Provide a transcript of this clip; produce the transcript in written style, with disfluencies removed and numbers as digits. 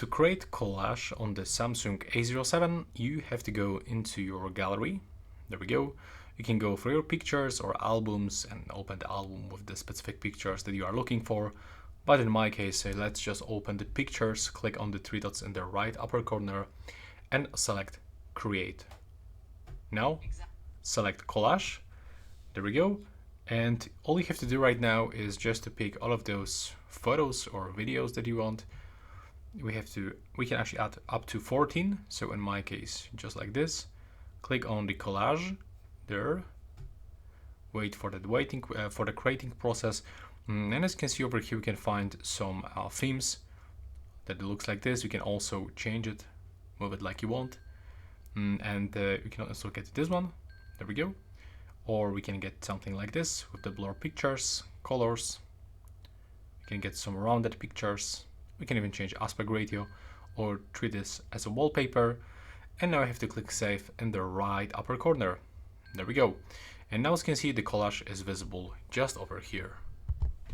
To create collage on the Samsung A07, you have to go into your gallery. There we go. You can go for your pictures or albums and open the album with the specific pictures that you are looking for. But in my case, let's just open the pictures, click on the three dots in the right upper corner and select create. Now select collage. There we go. And all you have to do right now is just to pick all of those photos or videos that you want. We can actually add up to 14. So in my case, just like this, click on the collage there, wait for for the creating process. And as you can see over here, we can find some themes that looks like this. You can also change it, move it like you want. And you can also get this one. There we go. Or we can get something like this with the blur pictures, colors. We can get some rounded pictures. We can even change aspect ratio or treat this as a wallpaper. And now I have to click save in the right upper corner. There we go. And now as you can see, the collage is visible just over here.